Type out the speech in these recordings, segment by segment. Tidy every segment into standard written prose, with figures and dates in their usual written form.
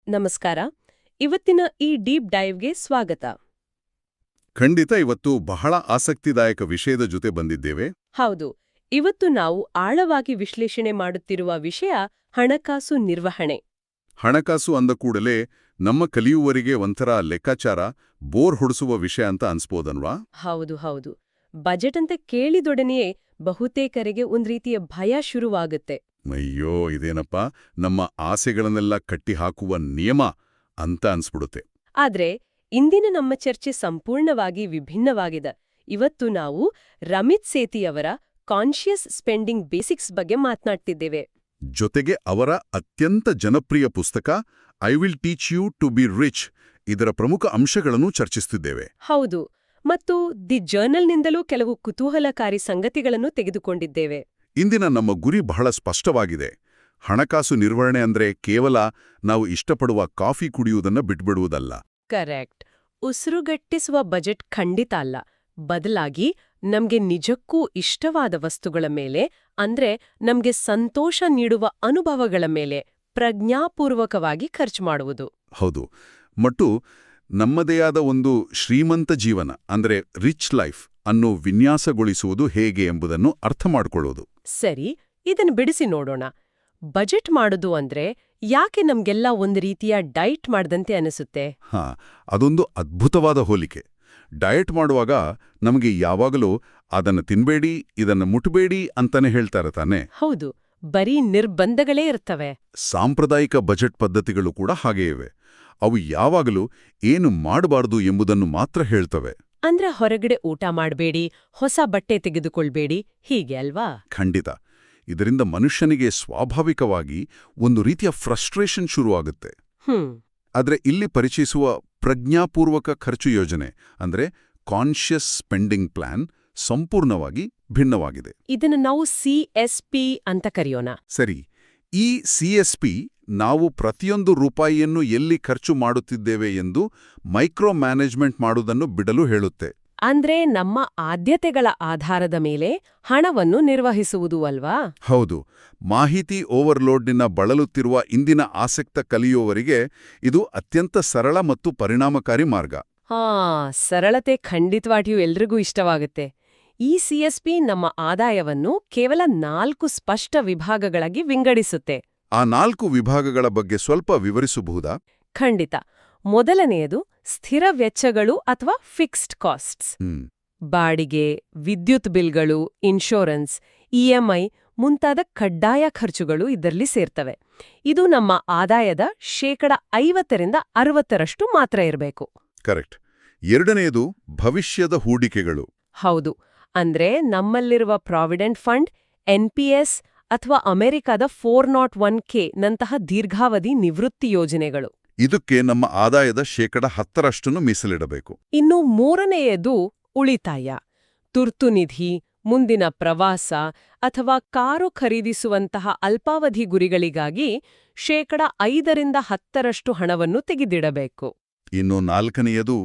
ನಮಸ್ಕಾರ. ಇವತ್ತಿನ ಈ ಡೀಪ್ ಡೈವ್ಗೆ ಸ್ವಾಗತ. ಖಂಡಿತ ಇವತ್ತು ಬಹಳ ಆಸಕ್ತಿದಾಯಕ ವಿಷಯದ ಜೊತೆ ಬಂದಿದ್ದೇವೆ. ಹೌದು, ಇವತ್ತು ನಾವು ಆಳವಾಗಿ ವಿಶ್ಲೇಷಣೆ ಮಾಡುತ್ತಿರುವ ವಿಷಯ ಹಣಕಾಸು ನಿರ್ವಹಣೆ. ಹಣಕಾಸು ಅಂದ ಕೂಡಲೇ ನಮ್ಮ ಕಲಿಯುವವರಿಗೆ ಒಂಥರ ಲೆಕ್ಕಾಚಾರ, ಬೋರ್ ಹೊಡಿಸುವ ವಿಷಯ ಅಂತ ಅನ್ಸ್ಬೋದನ್ವಾ? ಹೌದು. ಬಜೆಟ್ ಅಂತ ಕೇಳಿದೊಡನೆಯೇ ಬಹುತೇಕರಿಗೆ ಒಂದ್ ರೀತಿಯ ಭಯ ಶುರುವಾಗುತ್ತೆ. ಅಯ್ಯೋ ಇದೇನಪ್ಪ, ನಮ್ಮ ಆಸೆಗಳನ್ನೆಲ್ಲ ಕಟ್ಟಿಹಾಕುವ ನಿಯಮ ಅಂತ ಅನ್ಸ್ಬಿಡುತ್ತೆ. ಆದ್ರೆ ಇಂದಿನ ನಮ್ಮ ಚರ್ಚೆ ಸಂಪೂರ್ಣವಾಗಿ ವಿಭಿನ್ನವಾಗಿದೆ. ಇವತ್ತು ನಾವು ರಮಿತ್ ಸೇಥಿಯವರ ಕಾನ್ಷಿಯಸ್ ಸ್ಪೆಂಡಿಂಗ್ ಬೇಸಿಕ್ಸ್ ಬಗ್ಗೆ ಮಾತನಾಡ್ತಿದ್ದೇವೆ. ಜೊತೆಗೆ ಅವರ ಅತ್ಯಂತ ಜನಪ್ರಿಯ ಪುಸ್ತಕ I will teach you to be rich ಇದರ ಪ್ರಮುಖ ಅಂಶಗಳನ್ನು ಚರ್ಚಿಸುತ್ತಿದ್ದೇವೆ. ಹೌದು, ಮತ್ತು ದಿ ಜರ್ನಲ್ನಿಂದಲೂ ಕೆಲವು ಕುತೂಹಲಕಾರಿ ಸಂಗತಿಗಳನ್ನು ತೆಗೆದುಕೊಂಡಿದ್ದೇವೆ. ಇಂದಿನ ನಮ್ಮ ಗುರಿ ಬಹಳ ಸ್ಪಷ್ಟವಾಗಿದೆ. ಹಣಕಾಸು ನಿರ್ವಹಣೆ ಅಂದ್ರೆ ಕೇವಲ ನಾವು ಇಷ್ಟಪಡುವ ಕಾಫಿ ಕುಡಿಯುವುದನ್ನ ಬಿಟ್ಬಿಡುವುದಲ್ಲ. ಕರೆಕ್ಟ್. ಉಸಿರುಗಟ್ಟಿಸುವ ಬಜೆಟ್ ಖಂಡಿತ ಅಲ್ಲ. ಬದಲಾಗಿ ನಮ್ಗೆ ನಿಜಕ್ಕೂ ಇಷ್ಟವಾದ ವಸ್ತುಗಳ ಮೇಲೆ, ಅಂದ್ರೆ ನಮ್ಗೆ ಸಂತೋಷ ನೀಡುವ ಅನುಭವಗಳ ಮೇಲೆ ಪ್ರಜ್ಞಾಪೂರ್ವಕವಾಗಿ ಖರ್ಚು ಮಾಡುವುದು. ಹೌದು, ಮತ್ತು ನಮ್ಮದೇ ಆದ ಒಂದು ಶ್ರೀಮಂತ ಜೀವನ ಅಂದ್ರೆ ರಿಚ್ ಲೈಫ್ ಅನ್ನು ವಿನ್ಯಾಸಗೊಳಿಸುವುದು ಹೇಗೆ ಎಂಬುದನ್ನು ಅರ್ಥ ಮಾಡಿಕೊಳ್ಳೋದು. ಸರಿ, ಇದನ್ನು ಬಿಡಿಸಿ ನೋಡೋಣ. ಬಜೆಟ್ ಮಾಡೋದು ಅಂದ್ರೆ ಯಾಕೆ ನಮ್ಗೆಲ್ಲ ಒಂದು ರೀತಿಯ ಡಯಟ್ ಮಾಡ್ದಂತೆ ಅನಿಸುತ್ತೆ? ಅದೊಂದು ಅದ್ಭುತವಾದ ಹೋಲಿಕೆ. ಡಯಟ್ ಮಾಡುವಾಗ ನಮಗೆ ಯಾವಾಗಲೂ ಅದನ್ನು ತಿನ್ಬೇಡಿ, ಇದನ್ನು ಮುಟ್ಬೇಡಿ ಅಂತಾನೆ ಹೇಳ್ತಾರೆ ತಾನೆ? ಹೌದು, ಬರೀ ನಿರ್ಬಂಧಗಳೇ ಇರ್ತವೆ. ಸಾಂಪ್ರದಾಯಿಕ ಬಜೆಟ್ ಪದ್ಧತಿಗಳು ಕೂಡ ಹಾಗೇ ಇವೆ. ಅವು ಯಾವಾಗಲೂ ಏನು ಮಾಡಬಾರದು ಎಂಬುದನ್ನು ಮಾತ್ರ ಹೇಳ್ತವೆ. ಅಂದ್ರೆ ಹೊರಗಡೆ ಊಟ ಮಾಡಬೇಡಿ, ಹೊಸ ಬಟ್ಟೆ ತೆಗೆದುಕೊಳ್ಬೇಡಿ, ಹೀಗೆ ಅಲ್ವಾ? ಖಂಡಿತ. ಇದರಿಂದ ಮನುಷ್ಯನಿಗೆ ಸ್ವಾಭಾವಿಕವಾಗಿ ಒಂದು ರೀತಿಯ ಫ್ರಸ್ಟ್ರೇಷನ್ ಶುರುವಾಗುತ್ತೆ. ಆದ್ರೆ ಇಲ್ಲಿ ಪರಿಚಯಿಸುವ ಪ್ರಜ್ಞಾಪೂರ್ವಕ ಖರ್ಚು ಯೋಜನೆ ಅಂದ್ರೆ ಕಾನ್ಷಿಯಸ್ ಸ್ಪೆಂಡಿಂಗ್ ಪ್ಲಾನ್ ಸಂಪೂರ್ಣವಾಗಿ ಭಿನ್ನವಾಗಿದೆ. ಇದನ್ನು ನಾವು CSP ಅಂತ ಕರೆಯೋಣ. ಸರಿ, ಈ CSP ನಾವು ಪ್ರತಿಯೊಂದು ರೂಪಾಯಿಯನ್ನು ಎಲ್ಲಿ ಖರ್ಚು ಮಾಡುತ್ತಿದ್ದೇವೆ ಎಂದು ಮೈಕ್ರೋ ಮ್ಯಾನೇಜ್ಮೆಂಟ್ ಮಾಡುವುದನ್ನು ಬಿಡಲು ಹೇಳುತ್ತೆ. ಅಂದ್ರೆ ನಮ್ಮ ಆದ್ಯತೆಗಳ ಆಧಾರದ ಮೇಲೆ ಹಣವನ್ನು ನಿರ್ವಹಿಸುವುದು ಅಲ್ವಾ? ಹೌದು. ಮಾಹಿತಿ ಓವರ್ಲೋಡ್ನಿಂದ ಬಳಲುತ್ತಿರುವ ಇಂದಿನ ಆಸಕ್ತ ಕಲಿಯುವವರಿಗೆ ಇದು ಅತ್ಯಂತ ಸರಳ ಮತ್ತು ಪರಿಣಾಮಕಾರಿ ಮಾರ್ಗ. ಸರಳತೆ ಖಂಡಿತವಾಗಿಯೂ ಎಲ್ರಿಗೂ ಇಷ್ಟವಾಗುತ್ತೆ. ಈ CSP ನಮ್ಮ ಆದಾಯವನ್ನು ಕೇವಲ 4 ಸ್ಪಷ್ಟ ವಿಭಾಗಗಳಾಗಿ ವಿಂಗಡಿಸುತ್ತೆ. ಆ 4 ವಿಭಾಗಗಳ ಬಗ್ಗೆ ಸ್ವಲ್ಪ ವಿವರಿಸಬಹುದಾ? ಖಂಡಿತ. ಮೊದಲನೆಯದು ಸ್ಥಿರ ವೆಚ್ಚಗಳು ಅಥವಾ ಫಿಕ್ಸ್ಡ್ ಕಾಸ್ಟ್ಸ್. ಬಾಡಿಗೆ, ವಿದ್ಯುತ್ ಬಿಲ್ಗಳು, ಇನ್ಶೂರೆನ್ಸ್, EMI ಮುಂತಾದ ಕಡ್ಡಾಯ ಖರ್ಚುಗಳು ಇದರಲ್ಲಿ ಸೇರ್ತವೆ. ಇದು ನಮ್ಮ ಆದಾಯದ 50% ಮಾತ್ರ ಇರಬೇಕು. ಕರೆಕ್ಟ್. ಎರಡನೆಯದು ಭವಿಷ್ಯದ ಹೂಡಿಕೆಗಳು. ಹೌದು, ಅಂದ್ರೆ ನಮ್ಮಲ್ಲಿರುವ ಪ್ರಾವಿಡೆಂಟ್ ಫಂಡ್, NPS ಅಥವಾ ಅಮೆರಿಕದ 401k ನಂತಹ ದೀರ್ಘಾವಧಿ ನಿವೃತ್ತಿ ಯೋಜನೆಗಳು. ಇದಕ್ಕೆ ನಮ್ಮ ಆದಾಯದ 10% ಮೀಸಲಿಡಬೇಕು. ಇನ್ನು ಮೂರನೆಯದು ಉಳಿತಾಯ. ತುರ್ತು ನಿಧಿ, ಮುಂದಿನ ಪ್ರವಾಸ ಅಥವಾ ಕಾರು ಖರೀದಿಸುವಂತಹ ಅಲ್ಪಾವಧಿ ಗುರಿಗಳಿಗಾಗಿ 5% ಹಣವನ್ನು ತೆಗೆದಿಡಬೇಕು. ಇನ್ನು ನಾಲ್ಕನೆಯದು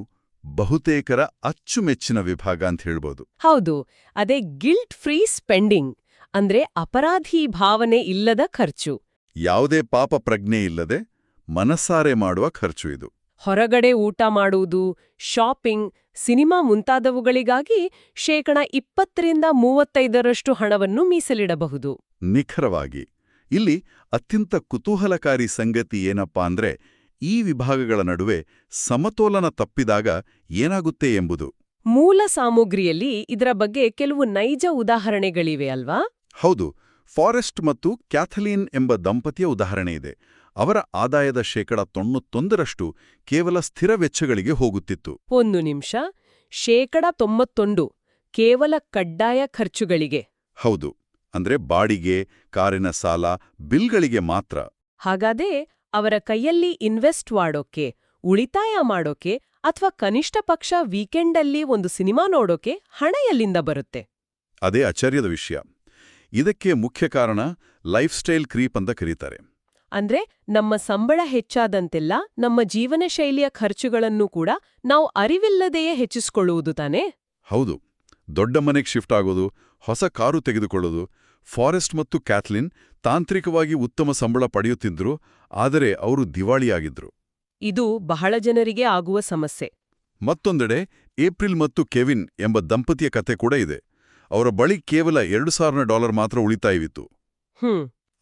ಬಹುತೇಕರ ಅಚ್ಚುಮೆಚ್ಚಿನ ವಿಭಾಗ ಅಂತ ಹೇಳ್ಬೋದು. ಹೌದು, ಅದೇ ಗಿಲ್ಟ್ ಫ್ರೀ ಸ್ಪೆಂಡಿಂಗ್, ಅಂದ್ರೆ ಅಪರಾಧಿ ಭಾವನೆ ಇಲ್ಲದ ಖರ್ಚು. ಯಾವುದೇ ಪಾಪ ಪ್ರಜ್ಞೆ ಇಲ್ಲದೆ ಮನಸಾರೆ ಮಾಡುವ ಖರ್ಚು ಇದು. ಹೊರಗಡೆ ಊಟ ಮಾಡುವುದು, ಶಾಪಿಂಗ್, ಸಿನಿಮಾ ಮುಂತಾದವುಗಳಿಗಾಗಿ 20-35% ಹಣವನ್ನು ಮೀಸಲಿಡಬಹುದು. ನಿಖರವಾಗಿ. ಇಲ್ಲಿ ಅತ್ಯಂತ ಕುತೂಹಲಕಾರಿ ಸಂಗತಿ ಏನಪ್ಪಾ ಅಂದ್ರೆ ಈ ವಿಭಾಗಗಳ ನಡುವೆ ಸಮತೋಲನ ತಪ್ಪಿದಾಗ ಏನಾಗುತ್ತೆ ಎಂಬುದು. ಮೂಲ ಸಾಮಗ್ರಿಯಲ್ಲಿ ಇದರ ಬಗ್ಗೆ ಕೆಲವು ನೈಜ ಉದಾಹರಣೆಗಳಿವೆ ಅಲ್ವಾ? ಹೌದು. ಫಾರೆಸ್ಟ್ ಮತ್ತು ಕ್ಯಾಥಲೀನ್ ಎಂಬ ದಂಪತಿಯ ಉದಾಹರಣೆ ಇದೆ. ಅವರ ಆದಾಯದ 91% ಕೇವಲ ಸ್ಥಿರ ವೆಚ್ಚಗಳಿಗೆ ಹೋಗುತ್ತಿತ್ತು. 1 ನಿಮಿಷ, 91% ಕೇವಲ ಕಡ್ಡಾಯ ಖರ್ಚುಗಳಿಗೆ? ಹೌದು, ಅಂದ್ರೆ ಬಾಡಿಗೆ, ಕಾರಿನ ಸಾಲ, ಬಿಲ್ಗಳಿಗೆ ಮಾತ್ರ. ಹಾಗಾದೇ ಅವರ ಕೈಯಲ್ಲಿ ಇನ್ವೆಸ್ಟ್ ಮಾಡೋಕೆ, ಉಳಿತಾಯ ಮಾಡೋಕೆ ಅಥವಾ ಕನಿಷ್ಠ ಪಕ್ಷ ವೀಕೆಂಡಲ್ಲಿ ಒಂದು ಸಿನಿಮಾ ನೋಡೋಕೆ ಹಣ ಎಲ್ಲಿಂದ ಬರುತ್ತೆ? ಅದೇ ಆಶ್ಚರ್ಯದ ವಿಷಯ. ಇದಕ್ಕೆ ಮುಖ್ಯ ಕಾರಣ ಲೈಫ್ ಸ್ಟೈಲ್ ಕ್ರೀಪ್ ಅಂತ ಕರೀತಾರೆ. ಅಂದ್ರೆ ನಮ್ಮ ಸಂಬಳ ಹೆಚ್ಚಾದಂತೆಲ್ಲ ನಮ್ಮ ಜೀವನ ಶೈಲಿಯ ಖರ್ಚುಗಳನ್ನು ಕೂಡ ನಾವು ಅರಿವಿಲ್ಲದೆಯೇ ಹೆಚ್ಚಿಸಿಕೊಳ್ಳುವುದು ತಾನೇ? ಹೌದು. ದೊಡ್ಡ ಮನೆಗೆ ಶಿಫ್ಟ್ ಆಗೋದು, ಹೊಸ ಕಾರು ತೆಗೆದುಕೊಳ್ಳೋದು, ಫಾರೆಸ್ಟ್ ಮತ್ತು ಕ್ಯಾಥ್ಲಿನ್ ತಾಂತ್ರಿಕವಾಗಿ ಉತ್ತಮ ಸಂಬಳ ಪಡೆಯುತ್ತಿದ್ರು, ಆದರೆ ಅವರು ದಿವಾಳಿಯಾಗಿದ್ರು. ಇದು ಬಹಳ ಜನರಿಗೆ ಆಗುವ ಸಮಸ್ಯೆ. ಮತ್ತೊಂದೆಡೆ ಏಪ್ರಿಲ್ ಮತ್ತು ಕೆವಿನ್ ಎಂಬ ದಂಪತಿಯ ಕತೆ ಕೂಡ ಇದೆ. ಅವರ ಬಳಿ ಕೇವಲ $2,000 ಮಾತ್ರ ಉಳಿತಾಯವಿತ್ತು.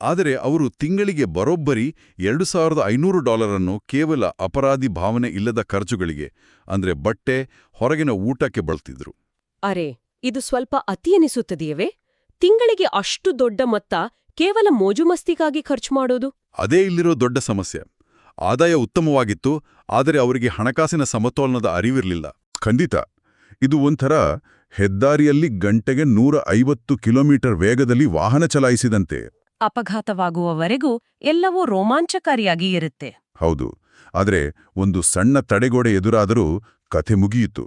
ಆದರೆ ಅವರು ತಿಂಗಳಿಗೆ ಬರೋಬ್ಬರಿ $2,500 ಕೇವಲ ಅಪರಾಧಿ ಭಾವನೆ ಇಲ್ಲದ ಖರ್ಚುಗಳಿಗೆ, ಅಂದ್ರೆ ಬಟ್ಟೆ, ಹೊರಗಿನ ಊಟಕ್ಕೆ ಬಳಸ್ತಿದ್ರು. ಅರೆ, ಇದು ಸ್ವಲ್ಪ ಅತಿ ಎನಿಸುತ್ತದೆಯೇ? ತಿಂಗಳಿಗೆ ಅಷ್ಟು ದೊಡ್ಡ ಮೊತ್ತ ಕೇವಲ ಮೋಜುಮಸ್ತಿಗಾಗಿ ಖರ್ಚು ಮಾಡೋದು? ಅದೇ ಇಲ್ಲಿರೋ ದೊಡ್ಡ ಸಮಸ್ಯೆ. ಆದಾಯ ಉತ್ತಮವಾಗಿತ್ತು, ಆದರೆ ಅವರಿಗೆ ಹಣಕಾಸಿನ ಸಮತೋಲನದ ಅರಿವಿರಲಿಲ್ಲ. ಖಂಡಿತ ಇದು ಒಂಥರ ಹೆದ್ದಾರಿಯಲ್ಲಿ ಗಂಟೆಗೆ 150 ಕಿಲೋಮೀಟರ್ ವೇಗದಲ್ಲಿ ವಾಹನ ಚಲಾಯಿಸಿದಂತೆ. ಅಪಘಾತವಾಗುವವರೆಗೂ ಎಲ್ಲವೂ ರೋಮಾಂಚಕಾರಿಯಾಗಿ ಇರುತ್ತೆ. ಹೌದು, ಆದರೆ ಒಂದು ಸಣ್ಣ ತಡೆಗೋಡೆ ಎದುರಾದರೂ ಕಥೆ ಮುಗಿಯಿತು.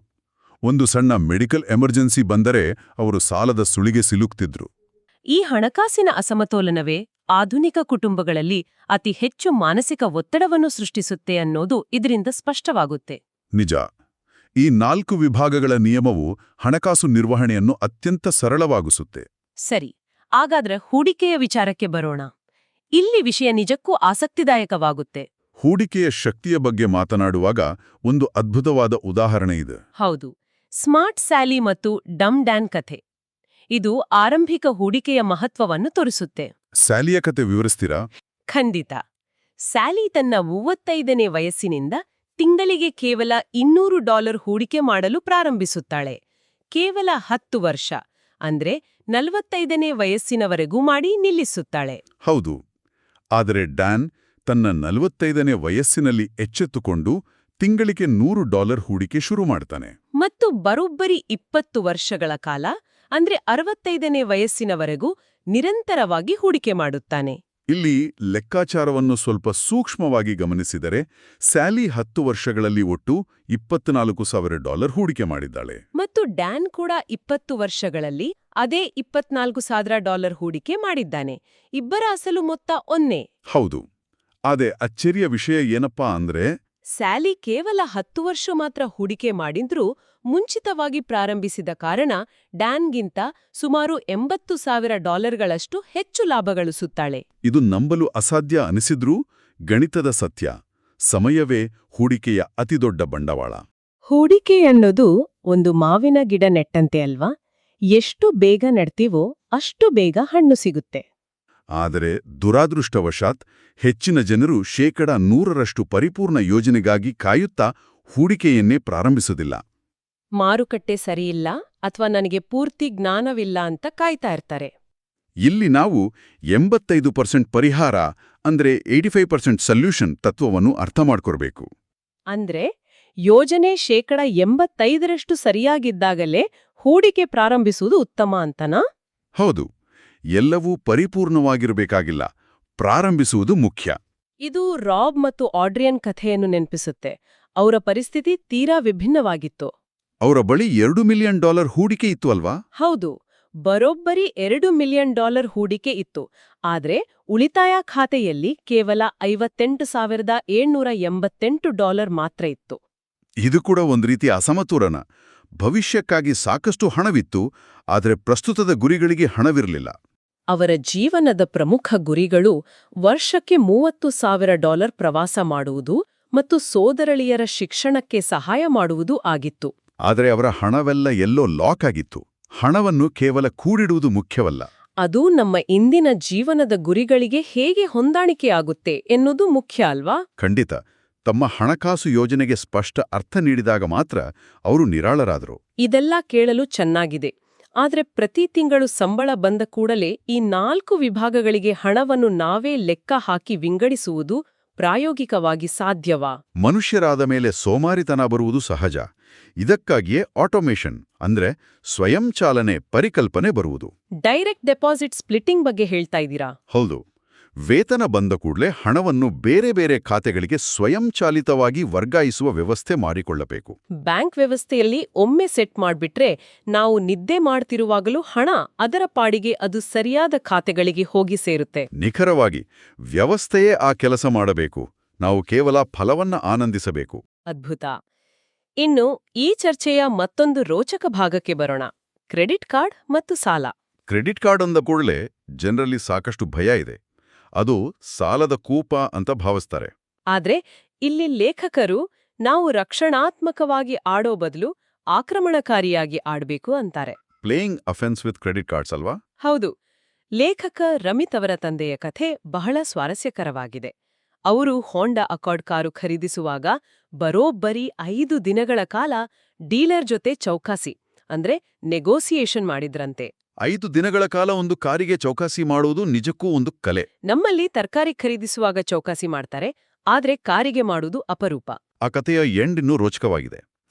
ಒಂದು ಸಣ್ಣ ಮೆಡಿಕಲ್ ಎಮರ್ಜೆನ್ಸಿ ಬಂದರೆ ಅವರು ಸಾಲದ ಸುಳಿಗೆ ಸಿಲುಕ್ತಿದ್ರು. ಈ ಹಣಕಾಸಿನ ಅಸಮತೋಲನವೇ ಆಧುನಿಕ ಕುಟುಂಬಗಳಲ್ಲಿ ಅತಿ ಹೆಚ್ಚು ಮಾನಸಿಕ ಒತ್ತಡವನ್ನು ಸೃಷ್ಟಿಸುತ್ತೆ ಅನ್ನೋದು ಇದರಿಂದ ಸ್ಪಷ್ಟವಾಗುತ್ತೆ. ನಿಜ. ಈ 4 ವಿಭಾಗಗಳ ನಿಯಮವು ಹಣಕಾಸು ನಿರ್ವಹಣೆಯನ್ನು ಅತ್ಯಂತ ಸರಳವಾಗಿಸುತ್ತೆ. ಸರಿ, ಹಾಗಾದ್ರೆ ಹೂಡಿಕೆಯ ವಿಚಾರಕ್ಕೆ ಬರೋಣ. ಇಲ್ಲಿ ವಿಷಯ ನಿಜಕ್ಕೂ ಆಸಕ್ತಿದಾಯಕವಾಗುತ್ತೆ. ಹೂಡಿಕೆಯ ಶಕ್ತಿಯ ಬಗ್ಗೆ ಮಾತನಾಡುವಾಗ ಒಂದು ಅದ್ಭುತವಾದ ಉದಾಹರಣೆ ಇದೆ. ಹೌದು, ಸ್ಮಾರ್ಟ್ ಸ್ಯಾಲಿ ಮತ್ತು ಡಮ್ ಡ್ಯಾನ್ ಕಥೆ. ಇದು ಆರಂಭಿಕ ಹೂಡಿಕೆಯ ಮಹತ್ವವನ್ನು ತೋರಿಸುತ್ತೆ. ಸ್ಯಾಲಿಯ ಕತೆ ವಿವರಿಸ್ತೀರಾ? ಖಂಡಿತ. ಸ್ಯಾಲಿ ತನ್ನ 35ನೇ ವಯಸ್ಸಿನಿಂದ ತಿಂಗಳಿಗೆ ಕೇವಲ $200 ಹೂಡಿಕೆ ಮಾಡಲು ಪ್ರಾರಂಭಿಸುತ್ತಾಳೆ. ಕೇವಲ 10 ವರ್ಷ, ಅಂದ್ರೆ 45ನೇ ವಯಸ್ಸಿನವರೆಗೂ ಮಾಡಿ ನಿಲ್ಲಿಸುತ್ತಾಳೆ. ಹೌದು. ಆದರೆ ಡ್ಯಾನ್ ತನ್ನ 45ನೇ ವಯಸ್ಸಿನಲ್ಲಿ ಎಚ್ಚೆತ್ತುಕೊಂಡು ತಿಂಗಳಿಗೆ $100 ಹೂಡಿಕೆ ಶುರು ಮಾಡ್ತಾನೆ. ಮತ್ತು ಬರೋಬ್ಬರಿ 20 ವರ್ಷಗಳ ಕಾಲ, ಅಂದ್ರೆ 65ನೇ ವಯಸ್ಸಿನವರೆಗೂ ನಿರಂತರವಾಗಿ ಹೂಡಿಕೆ ಮಾಡುತ್ತಾನೆ. ಇಲ್ಲಿ ಲೆಕ್ಕಾಚಾರವನ್ನು ಸ್ವಲ್ಪ ಸೂಕ್ಷ್ಮವಾಗಿ ಗಮನಿಸಿದರೆ ಸ್ಯಾಲಿ 10 ವರ್ಷಗಳಲ್ಲಿ ಒಟ್ಟು $24,000 ಹೂಡಿಕೆ ಮಾಡಿದ್ದಾಳೆ. ಮತ್ತು ಡ್ಯಾನ್ ಕೂಡ 20 ವರ್ಷಗಳಲ್ಲಿ ಅದೇ $24,000 ಹೂಡಿಕೆ ಮಾಡಿದ್ದಾನೆ. ಇಬ್ಬರ ಅಸಲು ಮೊತ್ತ ಒಂದೇ. ಹೌದು. ಆದರೆ ಅಚ್ಚರಿಯ ವಿಷಯ ಏನಪ್ಪಾ ಅಂದ್ರೆ, ಸ್ಯಾಲಿ ಕೇವಲ 10 ವರ್ಷ ಮಾತ್ರ ಹೂಡಿಕೆ ಮಾಡಿದ್ರೂ ಮುಂಚಿತವಾಗಿ ಪ್ರಾರಂಭಿಸಿದ ಕಾರಣ ಡ್ಯಾನ್ಗಿಂತ ಸುಮಾರು $80,000 ಹೆಚ್ಚು ಲಾಭ ಗಳಿಸುತ್ತಾಳೆ. ಇದು ನಂಬಲು ಅಸಾಧ್ಯ ಅನಿಸಿದ್ರೂ ಗಣಿತದ ಸತ್ಯ. ಸಮಯವೇ ಹೂಡಿಕೆಯ ಅತಿದೊಡ್ಡ ಬಂಡವಾಳ. ಹೂಡಿಕೆ ಅನ್ನೋದು ಒಂದು ಮಾವಿನ ಗಿಡ ನೆಟ್ಟಂತೆ ಅಲ್ವಾ? ಎಷ್ಟು ಬೇಗ ನೆಡ್ತೀವೋ ಅಷ್ಟು ಬೇಗ ಹಣ್ಣು ಸಿಗುತ್ತೆ. ಆದರೆ ದುರಾದೃಷ್ಟವಶಾತ್ ಹೆಚ್ಚಿನ ಜನರು 100% ಪರಿಪೂರ್ಣ ಯೋಜನೆಗಾಗಿ ಕಾಯುತ್ತಾ ಹೂಡಿಕೆಯನ್ನೇ ಪ್ರಾರಂಭಿಸುವುದಿಲ್ಲ. ಮಾರುಕಟ್ಟೆ ಸರಿಯಿಲ್ಲ ಅಥವಾ ನನಗೆ ಪೂರ್ತಿ ಜ್ಞಾನವಿಲ್ಲ ಅಂತ ಕಾಯ್ತಾ ಇರ್ತಾರೆ. ಇಲ್ಲಿ ನಾವು 85% ಪರಿಹಾರ ಅಂದ್ರೆ 85% ಸೊಲ್ಯೂಷನ್ ತತ್ವವನ್ನು ಅರ್ಥ ಮಾಡ್ಕೊಳ್ಬೇಕು. ಅಂದ್ರೆ ಯೋಜನೆ 85% ಸರಿಯಾಗಿದ್ದಾಗಲೇ ಹೂಡಿಕೆ ಪ್ರಾರಂಭಿಸುವುದು ಉತ್ತಮ ಅಂತನಾ? ಹೌದು. ಎಲ್ಲವೂ ಪರಿಪೂರ್ಣವಾಗಿರಬೇಕಾಗಿಲ್ಲ, ಪ್ರಾರಂಭಿಸುವುದು ಮುಖ್ಯ. ಇದು ರಾಬ್ ಮತ್ತು ಆಡ್ರಿಯನ್ ಕಥೆಯನ್ನು ನೆನಪಿಸುತ್ತೆ. ಅವರ ಪರಿಸ್ಥಿತಿ ತೀರಾ ವಿಭಿನ್ನವಾಗಿತ್ತು. ಅವರ ಬಳಿ $2 ಮಿಲಿಯನ್ ಹೂಡಿಕೆ ಇತ್ತು ಅಲ್ವಾ? ಹೌದು, ಬರೋಬ್ಬರಿ $2 ಮಿಲಿಯನ್ ಹೂಡಿಕೆ ಇತ್ತು. ಆದ್ರೆ ಉಳಿತಾಯ ಖಾತೆಯಲ್ಲಿ ಕೇವಲ $58,788 ಮಾತ್ರ ಇತ್ತು. ಇದು ಕೂಡ ಒಂದು ರೀತಿಯ ಅಸಮತೋಲನ. ಭವಿಷ್ಯಕ್ಕಾಗಿ ಸಾಕಷ್ಟು ಹಣವಿತ್ತು, ಆದರೆ ಪ್ರಸ್ತುತದ ಗುರಿಗಳಿಗೆ ಹಣವಿರಲಿಲ್ಲ. ಅವರ ಜೀವನದ ಪ್ರಮುಖ ಗುರಿಗಳು ವರ್ಷಕ್ಕೆ $30,000 ಪ್ರವಾಸ ಮಾಡುವುದು ಮತ್ತು ಸೋದರಳಿಯರ ಶಿಕ್ಷಣಕ್ಕೆ ಸಹಾಯ ಮಾಡುವುದು ಆಗಿತ್ತು. ಆದರೆ ಅವರ ಹಣವೆಲ್ಲ ಎಲ್ಲೋ ಲಾಕ್ ಆಗಿತ್ತು. ಹಣವನ್ನು ಕೇವಲ ಕೂಡಿಡುವುದು ಮುಖ್ಯವಲ್ಲ. ಅದು ನಮ್ಮ ಇಂದಿನ ಜೀವನದ ಗುರಿಗಳಿಗೆ ಹೇಗೆ ಹೊಂದಾಣಿಕೆಯಾಗುತ್ತೆ ಎನ್ನುವುದು ಮುಖ್ಯ ಅಲ್ವಾ? ಖಂಡಿತ. ತಮ್ಮ ಹಣಕಾಸು ಯೋಜನೆಗೆ ಸ್ಪಷ್ಟ ಅರ್ಥ ನೀಡಿದಾಗ ಮಾತ್ರ ಅವರು ನಿರಾಳರಾದರು. ಇದೆಲ್ಲ ಕೇಳಲು ಚೆನ್ನಾಗಿದೆ. ಆದ್ರೆ ಪ್ರತಿ ತಿಂಗಳು ಸಂಬಳ ಬಂದ ಕೂಡಲೇ ಈ 4 ವಿಭಾಗಗಳಿಗೆ ಹಣವನ್ನು ನಾವೇ ಲೆಕ್ಕ ಹಾಕಿ ವಿಂಗಡಿಸುವುದು ಪ್ರಾಯೋಗಿಕವಾಗಿ ಸಾಧ್ಯವಾ? ಮನುಷ್ಯರಾದ ಮೇಲೆ ಸೋಮಾರಿತನ ಬರುವುದು ಸಹಜ. ಇದಕ್ಕಾಗಿಯೇ ಆಟೋಮೇಷನ್ ಅಂದ್ರೆ ಸ್ವಯಂಚಾಲನೆ ಪರಿಕಲ್ಪನೆ ಬರುವುದು. ಡೈರೆಕ್ಟ್ ಡೆಪಾಸಿಟ್ ಸ್ಪ್ಲಿಟ್ಟಿಂಗ್ ಬಗ್ಗೆ ಹೇಳ್ತಾ ಇದ್ದೀರಾ? ಹೌದು. ವೇತನ ಬಂದ ಕೂಡಲೇ ಹಣವನ್ನು ಬೇರೆ ಬೇರೆ ಖಾತೆಗಳಿಗೆ ಸ್ವಯಂಚಾಲಿತವಾಗಿ ವರ್ಗಾಯಿಸುವ ವ್ಯವಸ್ಥೆ ಮಾಡಿಕೊಳ್ಳಬೇಕು. ಬ್ಯಾಂಕ್ ವ್ಯವಸ್ಥೆಯಲ್ಲಿ ಒಮ್ಮೆ ಸೆಟ್ ಮಾಡ್ಬಿಟ್ರೆ ನಾವು ನಿದ್ದೆ ಮಾಡ್ತಿರುವಾಗಲೂ ಹಣ ಅದರ ಪಾಡಿಗೆ ಅದು ಸರಿಯಾದ ಖಾತೆಗಳಿಗೆ ಹೋಗಿ ಸೇರುತ್ತೆ. ನಿಖರವಾಗಿ ವ್ಯವಸ್ಥೆಯೇ ಆ ಕೆಲಸ ಮಾಡಬೇಕು. ನಾವು ಕೇವಲ ಫಲವನ್ನ ಆನಂದಿಸಬೇಕು. ಅದ್ಭುತ. ಇನ್ನು ಈ ಚರ್ಚೆಯ ಮತ್ತೊಂದು ರೋಚಕ ಭಾಗಕ್ಕೆ ಬರೋಣ. ಕ್ರೆಡಿಟ್ ಕಾರ್ಡ್ ಮತ್ತು ಸಾಲ. ಕ್ರೆಡಿಟ್ ಕಾರ್ಡ್ ಅಂದ ಕೂಡಲೇ ಜನರಲ್ಲಿ ಸಾಕಷ್ಟು ಭಯ ಇದೆ. ಅದು ಸಾಲದ ಕೂಪ ಅಂತ ಭಾವಿಸ್ತಾರೆ. ಆದ್ರೆ ಇಲ್ಲಿ ಲೇಖಕರು ನಾವು ರಕ್ಷಣಾತ್ಮಕವಾಗಿ ಆಡೋ ಬದಲು ಆಕ್ರಮಣಕಾರಿಯಾಗಿ ಆಡ್ಬೇಕು ಅಂತಾರೆ. Playing offence with credit cards ಅಲ್ವಾ? ಹೌದು. ಲೇಖಕ ರಮಿತ್ ಅವರ ತಂದೆಯ ಕಥೆ ಬಹಳ ಸ್ವಾರಸ್ಯಕರವಾಗಿದೆ. ಅವರು ಹೋಂಡಾ ಅಕಾರ್ಡ್ ಕಾರು ಖರೀದಿಸುವಾಗ ಬರೋಬ್ಬರಿ 5 ದಿನಗಳ ಕಾಲ ಡೀಲರ್ ಜೊತೆ ಚೌಕಾಸಿ ಅಂದ್ರೆ ನೆಗೋಸಿಯೇಷನ್ ಮಾಡಿದ್ರಂತೆ. 5 ದಿನಗಳ ಕಾಲ ಒಂದು ಕಾರಿಗೆ ಚೌಕಾಸಿ ಮಾಡುವುದು ನಿಜಕ್ಕೂ ಒಂದು ಕಲೆ. ನಮ್ಮಲ್ಲಿ ತರಕಾರಿ ಖರೀದಿಸುವಾಗ ಚೌಕಾಸಿ ಮಾಡ್ತಾರೆ, ಆದ್ರೆ ಕಾರಿಗೆ ಮಾಡುವುದು ಅಪರೂಪ. ಆ ಕಥೆಯ ಎಂಡ್ ಇನ್ನೂ ರೋಚಕವಾಗಿದೆ.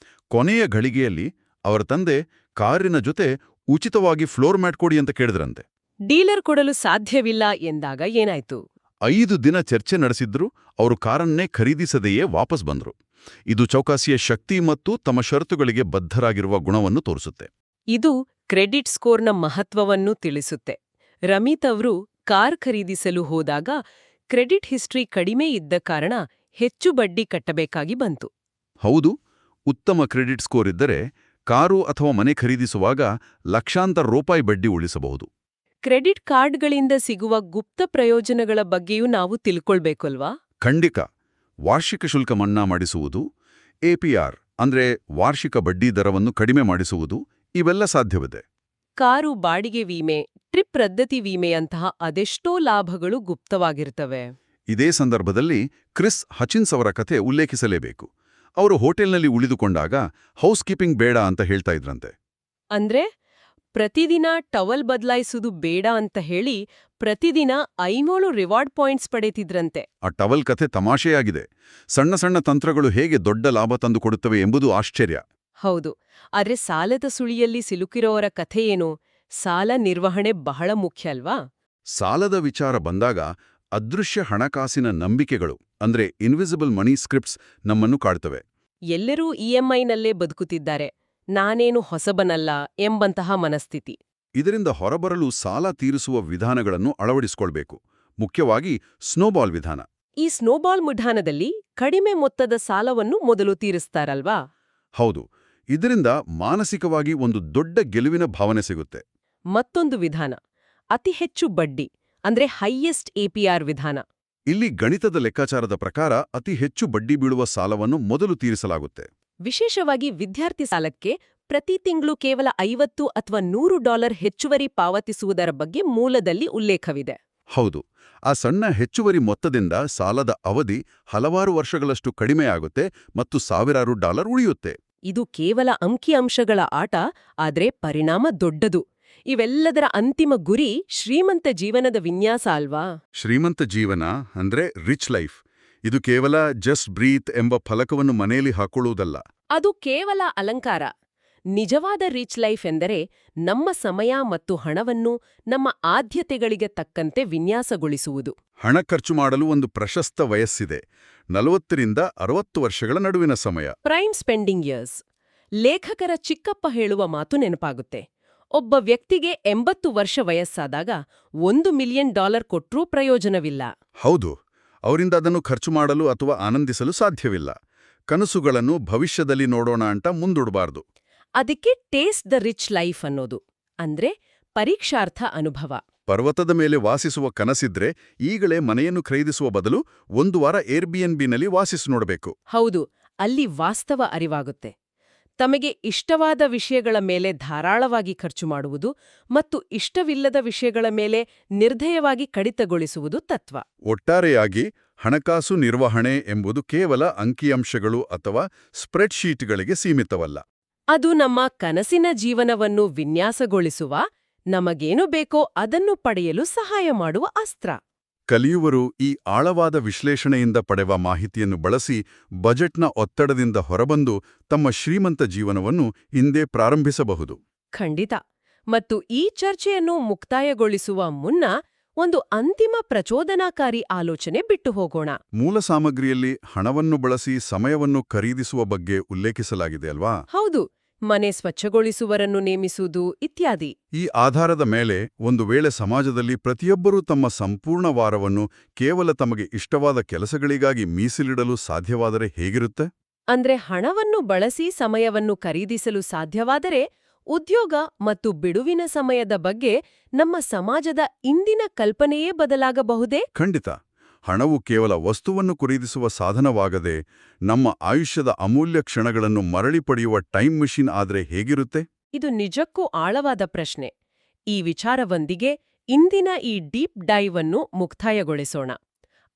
ಕೊನೆಯ ಘಳಿಗೆಯಲ್ಲಿ ಅವರ ತಂದೆ ಕಾರಿನ ಜೊತೆ ಉಚಿತವಾಗಿ ಫ್ಲೋರ್ ಮ್ಯಾಟ್ ಕೊಡಿ ಅಂತ ಕೇಳಿದ್ರಂತೆ. ಡೀಲರ್ ಕೊಡಲು ಸಾಧ್ಯವಿಲ್ಲ ಎಂದಾಗ ಏನಾಯ್ತು? 5 ದಿನ ಚರ್ಚೆ ನಡೆಸಿದ್ರು ಅವರು ಕಾರನ್ನೇ ಖರೀದಿಸದೆಯೇ ವಾಪಸ್ ಬಂದ್ರು. ಇದು ಚೌಕಾಸಿಯ ಶಕ್ತಿ ಮತ್ತು ತಮ್ಮ ಷರತ್ತುಗಳಿಗೆ ಬದ್ಧರಾಗಿರುವ ಗುಣವನ್ನು ತೋರಿಸುತ್ತೆ. ಇದು ಕ್ರೆಡಿಟ್ ಸ್ಕೋರ್ನ ಮಹತ್ವವನ್ನು ತಿಳಿಸುತ್ತೆ. ರಮಿತ್ ಅವರು ಕಾರ್ ಖರೀದಿಸಲು ಹೋದಾಗ ಕ್ರೆಡಿಟ್ ಹಿಸ್ಟ್ರಿ ಕಡಿಮೆ ಇದ್ದ ಕಾರಣ ಹೆಚ್ಚು ಬಡ್ಡಿ ಕಟ್ಟಬೇಕಾಗಿ ಬಂತು. ಹೌದು, ಉತ್ತಮ ಕ್ರೆಡಿಟ್ ಸ್ಕೋರ್ ಇದ್ದರೆ ಕಾರು ಅಥವಾ ಮನೆ ಖರೀದಿಸುವಾಗ ಲಕ್ಷಾಂತರ ರೂಪಾಯಿ ಬಡ್ಡಿ ಉಳಿಸಬಹುದು. ಕ್ರೆಡಿಟ್ ಕಾರ್ಡ್ಗಳಿಂದ ಸಿಗುವ ಗುಪ್ತ ಪ್ರಯೋಜನಗಳ ಬಗ್ಗೆಯೂ ನಾವು ತಿಳ್ಕೊಳ್ಬೇಕಲ್ವಾ? ಖಂಡಿತ. ವಾರ್ಷಿಕ ಶುಲ್ಕ ಮನ್ನಾ ಮಾಡಿಸುವುದು, ಎಪಿಆರ್ ಅಂದ್ರೆ ವಾರ್ಷಿಕ ಬಡ್ಡಿ ದರವನ್ನು ಕಡಿಮೆ ಮಾಡಿಸುವುದು, ಇವೆಲ್ಲ ಸಾಧ್ಯವಿದೆ. ಕಾರು ಬಾಡಿಗೆ ವಿಮೆ, ಟ್ರಿಪ್ ರದ್ದತಿ ವಿಮೆಯಂತಹ ಅದೆಷ್ಟೋ ಲಾಭಗಳು ಗುಪ್ತವಾಗಿರ್ತವೆ. ಇದೇ ಸಂದರ್ಭದಲ್ಲಿ ಕ್ರಿಸ್ ಹಚಿನ್ಸ್ ಅವರ ಕಥೆ ಉಲ್ಲೇಖಿಸಲೇಬೇಕು. ಅವರು ಹೋಟೆಲ್ನಲ್ಲಿ ಉಳಿದುಕೊಂಡಾಗ ಹೌಸ್ ಕೀಪಿಂಗ್ ಬೇಡ ಅಂತ ಹೇಳ್ತಾ ಇದ್ರಂತೆ. ಅಂದ್ರೆ ಪ್ರತಿದಿನ ಟವಲ್ ಬದಲಾಯಿಸುವುದು ಬೇಡ ಅಂತ ಹೇಳಿ ಪ್ರತಿದಿನ 500 ರಿವಾರ್ಡ್ ಪಾಯಿಂಟ್ಸ್ ಪಡೆತಿದ್ರಂತೆ. ಆ ಟವಲ್ ಕಥೆ ತಮಾಷೆಯಾಗಿದೆ. ಸಣ್ಣ ಸಣ್ಣ ತಂತ್ರಗಳು ಹೇಗೆ ದೊಡ್ಡ ಲಾಭ ತಂದುಕೊಡುತ್ತವೆ ಎಂಬುದು ಆಶ್ಚರ್ಯ. ಹೌದು. ಆದ್ರೆ ಸಾಲದ ಸುಳಿಯಲ್ಲಿ ಸಿಲುಕಿರೋರ ಕಥೆಯೇನು? ಸಾಲ ನಿರ್ವಹಣೆ ಬಹಳ ಮುಖ್ಯ ಅಲ್ವಾ? ಸಾಲದ ವಿಚಾರ ಬಂದಾಗ ಅದೃಶ್ಯ ಹಣಕಾಸಿನ ನಂಬಿಕೆಗಳು ಅಂದ್ರೆ ಇನ್ವಿಸಿಬಲ್ ಮನಿ ಸ್ಕ್ರಿಪ್ಟ್ಸ್ ನಮ್ಮನ್ನು ಕಾಡ್ತವೆ. ಎಲ್ಲರೂ ಇಎಂಐನಲ್ಲೇ ಬದುಕುತ್ತಿದ್ದಾರೆ, ನಾನೇನು ಹೊಸಬನಲ್ಲ ಎಂಬಂತಹ ಮನಸ್ಥಿತಿ. ಇದರಿಂದ ಹೊರಬರಲು ಸಾಲ ತೀರಿಸುವ ವಿಧಾನಗಳನ್ನು ಅಳವಡಿಸಿಕೊಳ್ಬೇಕು. ಮುಖ್ಯವಾಗಿ ಸ್ನೋಬಾಲ್ ವಿಧಾನ. ಈ ಸ್ನೋಬಾಲ್ ವಿಧಾನದಲ್ಲಿ ಕಡಿಮೆ ಮೊತ್ತದ ಸಾಲವನ್ನು ಮೊದಲು ತೀರಿಸ್ತಾರಲ್ವಾ? ಹೌದು. ಇದರಿಂದ ಮಾನಸಿಕವಾಗಿ ಒಂದು ದೊಡ್ಡ ಗೆಲುವಿನ ಭಾವನೆ ಸಿಗುತ್ತೆ. ಮತ್ತೊಂದು ವಿಧಾನ ಅತಿ ಹೆಚ್ಚು ಬಡ್ಡಿ ಅಂದ್ರೆ ಹೈಯೆಸ್ಟ್ ಎಪಿಆರ್ ವಿಧಾನ. ಇಲ್ಲಿ ಗಣಿತದ ಲೆಕ್ಕಾಚಾರದ ಪ್ರಕಾರ ಅತಿ ಹೆಚ್ಚು ಬಡ್ಡಿ ಬೀಳುವ ಸಾಲವನ್ನು ಮೊದಲು ತೀರಿಸಲಾಗುತ್ತೆ. ವಿಶೇಷವಾಗಿ ವಿದ್ಯಾರ್ಥಿ ಸಾಲಕ್ಕೆ ಪ್ರತಿ ತಿಂಗಳು ಕೇವಲ $50 ಅಥವಾ $100 ಹೆಚ್ಚುವರಿ ಪಾವತಿಸುವುದರ ಬಗ್ಗೆ ಮೂಲದಲ್ಲಿ ಉಲ್ಲೇಖವಿದೆ. ಹೌದು. ಆ ಸಣ್ಣ ಹೆಚ್ಚುವರಿ ಮೊತ್ತದಿಂದ ಸಾಲದ ಅವಧಿ ಹಲವಾರು ವರ್ಷಗಳಷ್ಟು ಕಡಿಮೆಯಾಗುತ್ತೆ ಮತ್ತು ಸಾವಿರಾರು ಡಾಲರ್ ಉಳಿಯುತ್ತೆ. ಇದು ಕೇವಲ ಅಂಕಿಅಂಶಗಳ ಆಟ, ಆದ್ರೆ ಪರಿಣಾಮ ದೊಡ್ಡದು. ಇವೆಲ್ಲದರ ಅಂತಿಮ ಗುರಿ ಶ್ರೀಮಂತ ಜೀವನದ ವಿನ್ಯಾಸ ಅಲ್ವಾ? ಶ್ರೀಮಂತ ಜೀವನ ಅಂದ್ರೆ ರಿಚ್ ಲೈಫ್. ಇದು ಕೇವಲ ಜಸ್ಟ್ ಬ್ರೀತ್ ಎಂಬ ಫಲಕವನ್ನು ಮನೆಯಲ್ಲಿ ಹಾಕೊಳ್ಳುವುದಲ್ಲ. ಅದು ಕೇವಲ ಅಲಂಕಾರ. ನಿಜವಾದ ರಿಚ್ ಲೈಫ್ ಎಂದರೆ ನಮ್ಮ ಸಮಯ ಮತ್ತು ಹಣವನ್ನು ನಮ್ಮ ಆದ್ಯತೆಗಳಿಗೆ ತಕ್ಕಂತೆ ವಿನ್ಯಾಸಗೊಳಿಸುವುದು. ಹಣ ಖರ್ಚು ಮಾಡಲು ಒಂದು ಪ್ರಶಸ್ತ ವಯಸ್ಸಿದೆ, 40ರಿಂದ 60 ವರ್ಷಗಳ ನಡುವಿನ ಸಮಯ. Prime spending years. ಲೇಖಕರ ಚಿಕ್ಕಪ್ಪ ಹೇಳುವ ಮಾತು ನೆನಪಾಗುತ್ತೆ. ಒಬ್ಬ ವ್ಯಕ್ತಿಗೆ 80 ವರ್ಷ ವಯಸ್ಸಾದಾಗ $1 ಮಿಲಿಯನ್ ಕೊಟ್ರೂ ಪ್ರಯೋಜನವಿಲ್ಲ. ಹೌದು. ಅವರಿಂದ ಅದನ್ನು ಖರ್ಚು ಮಾಡಲು ಅಥವಾ ಆನಂದಿಸಲು ಸಾಧ್ಯವಿಲ್ಲ. ಕನಸುಗಳನ್ನು ಭವಿಷ್ಯದಲ್ಲಿ ನೋಡೋಣ ಅಂತ ಮುಂದೂಡಬಾರ್ದು. ಅದಕ್ಕೆ ಟೇಸ್ಟ್ ದ ರಿಚ್ ಲೈಫ್ ಅನ್ನೋದು. ಅಂದ್ರೆ ಪರೀಕ್ಷಾರ್ಥ ಅನುಭವ. ಪರ್ವತದ ಮೇಲೆ ವಾಸಿಸುವ ಕನಸಿದ್ರೆ ಈಗಲೇ ಮನೆಯನ್ನು ಖರೀದಿಸುವ ಬದಲು 1 ವಾರ ಏರ್ಬಿಎನ್ಬಿನಲ್ಲಿ ವಾಸಿಸಿ ನೋಡಬೇಕು. ಹೌದು, ಅಲ್ಲಿ ವಾಸ್ತವ ಅರಿವಾಗುತ್ತೆ. ತಮಗೆ ಇಷ್ಟವಾದ ವಿಷಯಗಳ ಮೇಲೆ ಧಾರಾಳವಾಗಿ ಖರ್ಚು ಮಾಡುವುದು ಮತ್ತು ಇಷ್ಟವಿಲ್ಲದ ವಿಷಯಗಳ ಮೇಲೆ ನಿರ್ದಯವಾಗಿ ಕಡಿತಗೊಳಿಸುವುದು ತತ್ವ. ಒಟ್ಟಾರೆಯಾಗಿ ಹಣಕಾಸು ನಿರ್ವಹಣೆ ಎಂಬುದು ಕೇವಲ ಅಂಕಿಅಂಶಗಳು ಅಥವಾ ಸ್ಪ್ರೆಡ್ಶೀಟ್ಗಳಿಗೆ ಸೀಮಿತವಲ್ಲ. ಅದು ನಮ್ಮ ಕನಸಿನ ಜೀವನವನ್ನು ವಿನ್ಯಾಸಗೊಳಿಸುವ, ನಮಗೇನು ಬೇಕೋ ಅದನ್ನು ಪಡೆಯಲು ಸಹಾಯ ಮಾಡುವ ಅಸ್ತ್ರ. ಕಲಿಯುವರು ಈ ಆಳವಾದ ವಿಶ್ಲೇಷಣೆಯಿಂದ ಪಡೆವ ಮಾಹಿತಿಯನ್ನು ಬಳಸಿ ಬಜೆಟ್ನ ಒತ್ತಡದಿಂದ ಹೊರಬಂದು ತಮ್ಮ ಶ್ರೀಮಂತ ಜೀವನವನ್ನು ಹಿಂದೆ ಪ್ರಾರಂಭಿಸಬಹುದು. ಖಂಡಿತ. ಮತ್ತು ಈ ಚರ್ಚೆಯನ್ನು ಮುಕ್ತಾಯಗೊಳಿಸುವ ಮುನ್ನ ಒಂದು ಅಂತಿಮ ಪ್ರಚೋದನಾಕಾರಿ ಆಲೋಚನೆ ಬಿಟ್ಟು ಹೋಗೋಣ. ಮೂಲ ಸಾಮಗ್ರಿಯಲ್ಲಿ ಹಣವನ್ನು ಬಳಸಿ ಸಮಯವನ್ನು ಖರೀದಿಸುವ ಬಗ್ಗೆ ಉಲ್ಲೇಖಿಸಲಾಗಿದೆ ಅಲ್ವಾ? ಹೌದು. ಮನೆ ಸ್ವಚ್ಛಗೊಳಿಸುವರನ್ನು ನೇಮಿಸುವುದು ಇತ್ಯಾದಿ. ಈ ಆಧಾರದ ಮೇಲೆ ಒಂದು ವೇಳೆ ಸಮಾಜದಲ್ಲಿ ಪ್ರತಿಯೊಬ್ಬರೂ ತಮ್ಮ ಸಂಪೂರ್ಣ ವಾರವನ್ನು ಕೇವಲ ತಮಗೆ ಇಷ್ಟವಾದ ಕೆಲಸಗಳಿಗಾಗಿ ಮೀಸಲಿಡಲು ಸಾಧ್ಯವಾದರೆ ಹೇಗಿರುತ್ತೆ? ಅಂದ್ರೆ ಹಣವನ್ನು ಬಳಸಿ ಸಮಯವನ್ನು ಖರೀದಿಸಲು ಸಾಧ್ಯವಾದರೆ ಉದ್ಯೋಗ ಮತ್ತು ಬಿಡುವಿನ ಸಮಯದ ಬಗ್ಗೆ ನಮ್ಮ ಸಮಾಜದ ಇಂದಿನ ಕಲ್ಪನೆಯೇ ಬದಲಾಗಬಹುದೇ? ಖಂಡಿತ. ಹಣವು ಕೇವಲ ವಸ್ತುವನ್ನು ಖರೀದಿಸುವ ಸಾಧನವಾಗದೆ ನಮ್ಮ ಆಯುಷ್ಯದ ಅಮೂಲ್ಯ ಕ್ಷಣಗಳನ್ನು ಮರಳಿ ಪಡೆಯುವ ಟೈಮ್ ಮೆಷಿನ್ ಆದ್ರೆ ಹೇಗಿರುತ್ತೆ? ಇದು ನಿಜಕ್ಕೂ ಆಳವಾದ ಪ್ರಶ್ನೆ. ಈ ವಿಚಾರವೊಂದಿಗೆ ಇಂದಿನ ಈ ಡೀಪ್ ಡೈವ್ ಅನ್ನು ಮುಕ್ತಾಯಗೊಳಿಸೋಣ.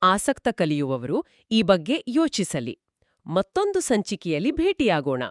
ಆಸಕ್ತ ಕಲಿಯುವವರು ಈ ಬಗ್ಗೆ ಯೋಚಿಸಲಿ. ಮತ್ತೊಂದು ಸಂಚಿಕೆಯಲ್ಲಿ ಭೇಟಿಯಾಗೋಣ.